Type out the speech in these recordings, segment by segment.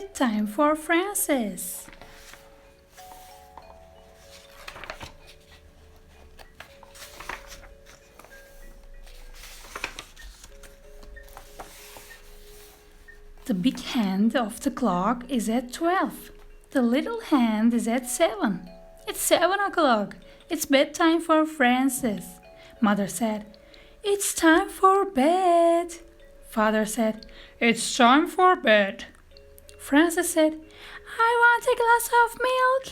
bedtime for Frances. The big hand of the clock is at 12. The little hand is at 7. It's 7 o'clock. It's bedtime for Frances. Mother said, "It's time for bed." Father said, "It's time for bed." Frances said, "I want a glass of milk."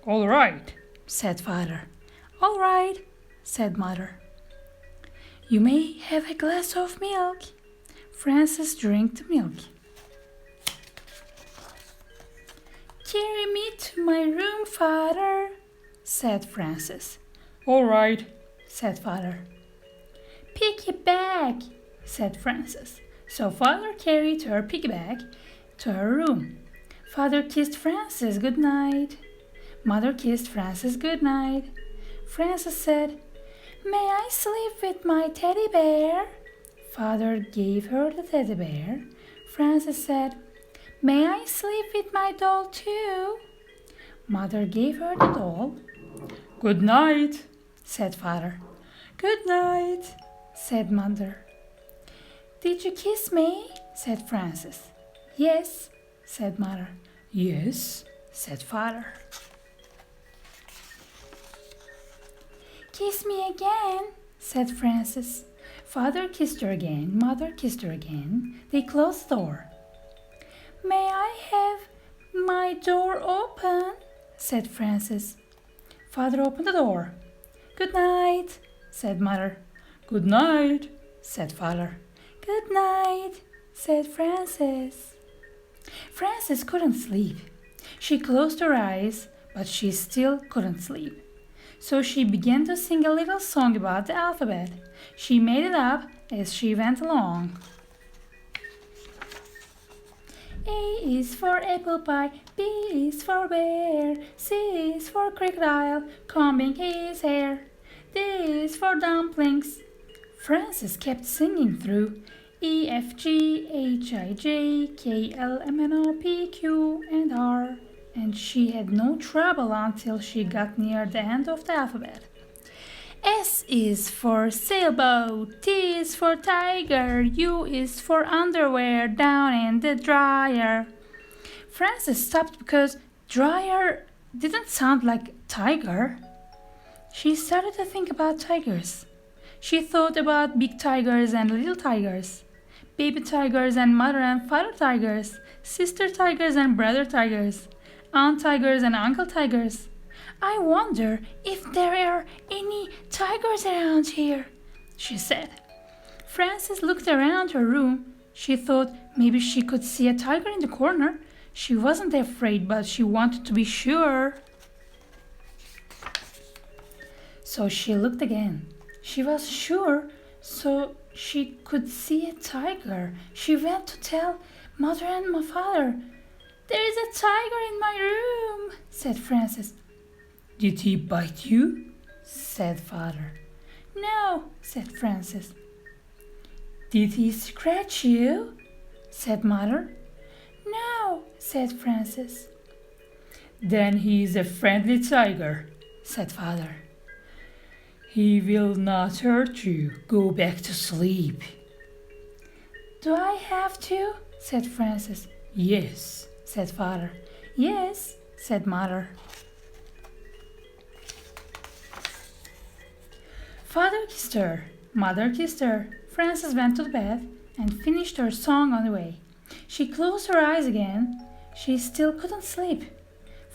"All right," said Father. "All right," said Mother. "You may have a glass of milk." Frances drank the milk. "Carry me to my room, Father," said Frances. "All right," said Father. "Piggyback," said Frances. So Father carried her piggyback to her room. Father kissed Frances good night. Mother kissed Frances good night. Frances said, "May I sleep with my teddy bear?" Father gave her the teddy bear. Frances said, "May I sleep with my doll too?" Mother gave her the doll. "Good night," said Father. "Good night," said Mother. "Did you kiss me?" said Frances. "Yes," said Mother. "Yes," said Father. "Kiss me again," said Frances. Father kissed her again. Mother kissed her again. They closed the door. "May I have my door open?" said Frances. Father opened the door. "Good night," said Mother. "Good night," said Father. "Good night," said Frances. Frances couldn't sleep. She closed her eyes, but she still couldn't sleep. So she began to sing a little song about the alphabet. She made it up as she went along. A is for apple pie, B is for bear, C is for crocodile, combing his hair, D is for dumplings. Frances kept singing through E, F, G, H, I, J, K, L, M, N, O, P, Q, and R. And she had no trouble until she got near the end of the alphabet. S is for sailboat, T is for tiger, U is for underwear down in the dryer. Frances stopped because dryer didn't sound like tiger. She started to think about tigers. She thought about big tigers and little tigers, baby tigers and mother and father tigers, sister tigers and brother tigers, aunt tigers and uncle tigers. "I wonder if there are any tigers around here," she said. Frances looked around her room. She thought maybe she could see a tiger in the corner. She wasn't afraid, but she wanted to be sure. So she looked again. She was sure, so she could see a tiger. She went to tell Mother and my father. "There is a tiger in my room," said Frances. "Did he bite you?" said Father. "No," said Frances. "Did he scratch you?" said Mother. "No," said Frances. "Then he is a friendly tiger," said Father. "He will not hurt you. Go back to sleep." "Do I have to?" said Frances. "Yes," said Father. "Yes," said Mother. Father kissed her. Mother kissed her. Frances went to bed and finished her song on the way. She closed her eyes again. She still couldn't sleep.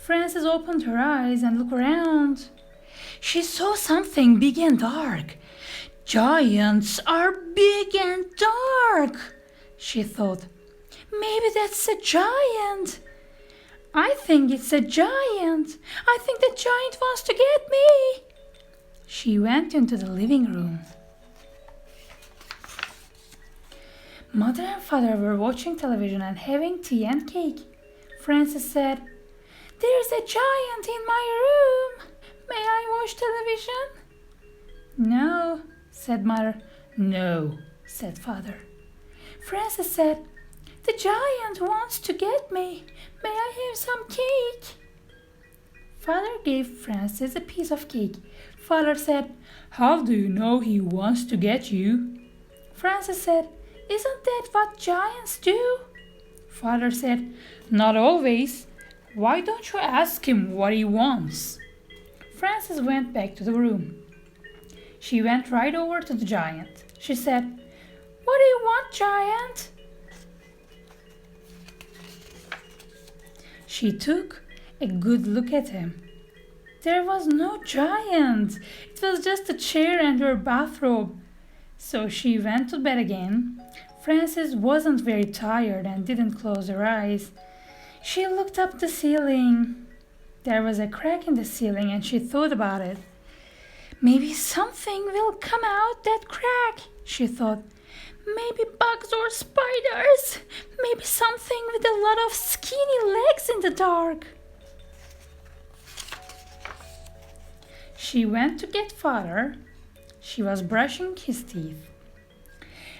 Frances opened her eyes and looked around. She saw something big and dark. "Giants are big and dark," she thought. "Maybe that's a giant. I think it's a giant. I think the giant wants to get me." She went into the living room. Mother and Father were watching television and having tea and cake. Frances said, "There's a giant in my room. May I watch television?" "No," said Mother. "No," said Father. Frances said, The giant wants to get me. May I have some cake? Father gave Francis a piece of cake. Father said, How do you know he wants to get you? Francis said, Isn't that what giants do? Father said, Not always. Why don't you ask him what he wants? Francis went back to the room. She went right over to the giant. She said, What do you want, giant? She took a good look at him. There was no giant. It was just a chair and her bathrobe. So she went to bed again. Francis wasn't very tired and didn't close her eyes. She looked up the ceiling. There was a crack in the ceiling and she thought about it. Maybe something will come out that crack, she thought. Maybe bugs or spiders. Maybe something with a lot of skinny legs in the dark. She went to get Father. She was brushing his teeth.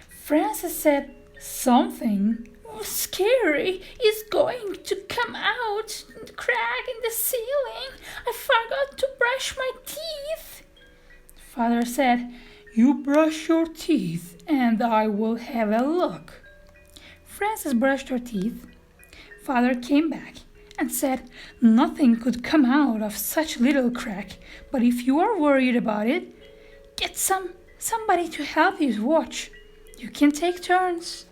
Francis said, Something scary is going to come out in the crack in the ceiling. I forgot to brush my teeth. Father said, You brush your teeth and I will have a look. Francis brushed her teeth. Father came back and said, Nothing could come out of such little crack, but if you are worried about it, get somebody to help you watch. You can take turns.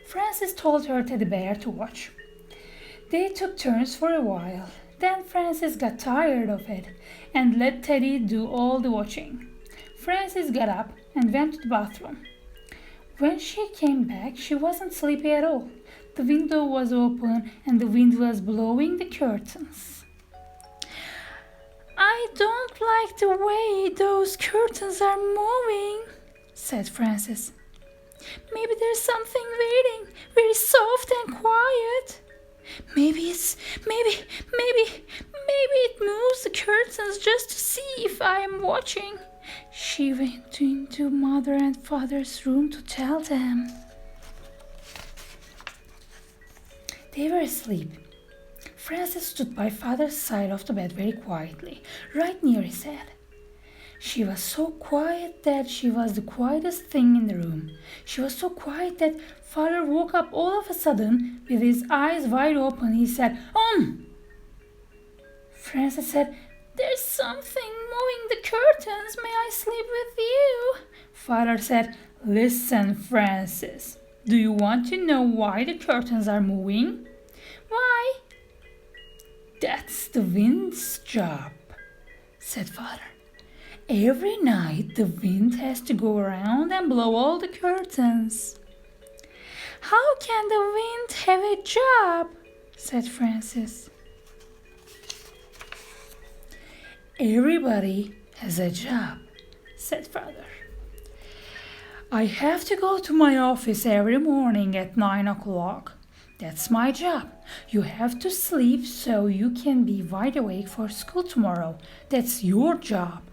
Francis told her teddy bear to watch. They took turns for a while. Then Francis got tired of it and let Teddy do all the watching. Francis got up and went to the bathroom. When she came back, she wasn't sleepy at all. The window was open and the wind was blowing the curtains. I don't like the way those curtains are moving, said Francis. Maybe there's something waiting, very soft and quiet. Maybe it moves the curtains just to see if I am watching. She went into Mother and Father's room to tell them. They were asleep. Francis stood by Father's side of the bed very quietly, right near his head. She was so quiet that she was the quietest thing in the room. She was so quiet that Father woke up all of a sudden with his eyes wide open. He said, Francis said, There's something moving the curtains. May I sleep with you? Father said, Listen, Francis. Do you want to know why the curtains are moving? Why? That's the wind's job, said Father. Every night the wind has to go around and blow all the curtains. How can the wind have a job? Said Francis. Everybody has a job, said Father. I have to go to my office every morning at 9 o'clock. That's my job. You have to sleep so you can be wide awake for school tomorrow. That's your job.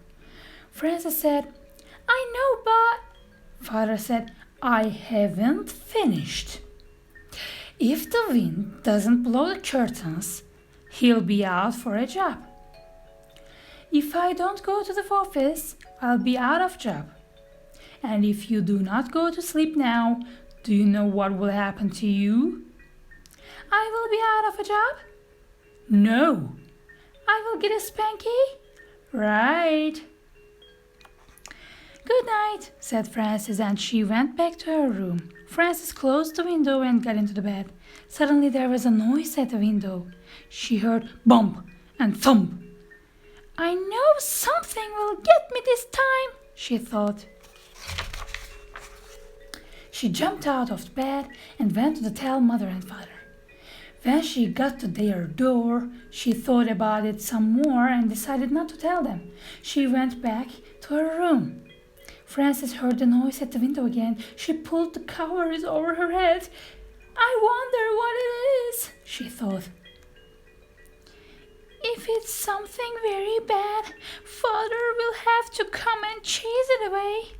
Francis said, I know, but... Father said, I haven't finished. If the wind doesn't blow the curtains, he'll be out for a job. If I don't go to the office, I'll be out of job. And if you do not go to sleep now, do you know what will happen to you? I will be out of a job? No. I will get a spanky? Right. Good night, said Francis, and she went back to her room. Francis closed the window and got into the bed. Suddenly there was a noise at the window. She heard bump and thump. I know something will get me this time, she thought. She jumped out of bed and went to tell Mother and Father. When she got to their door, she thought about it some more and decided not to tell them. She went back to her room. Francis heard the noise at the window again. She pulled the covers over her head. I wonder what it is, she thought. If it's something very bad, Father will have to come and chase it away.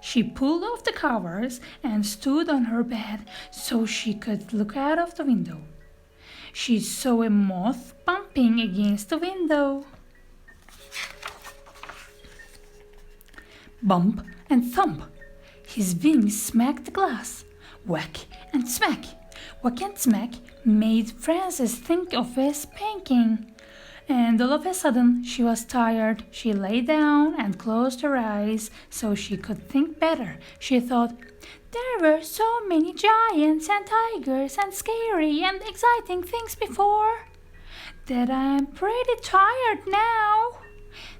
She She pulled off the covers and stood on her bed so she could look out of the window. She saw a moth bumping against the window. Bump and thump. His wings smacked the glass. Whack and smack. Whack and smack made Frances think of a spanking. And all of a sudden she was tired. She lay down and closed her eyes so she could think better. She thought, there were so many giants and tigers and scary and exciting things before that I'm pretty tired now.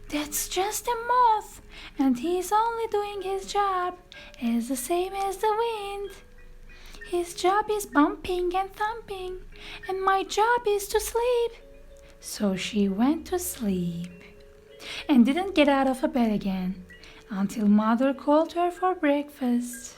That's just a moth, and he's only doing his job. It's the same as the wind. His job is bumping and thumping, and my job is to sleep. So she went to sleep and didn't get out of her bed again until Mother called her for breakfast.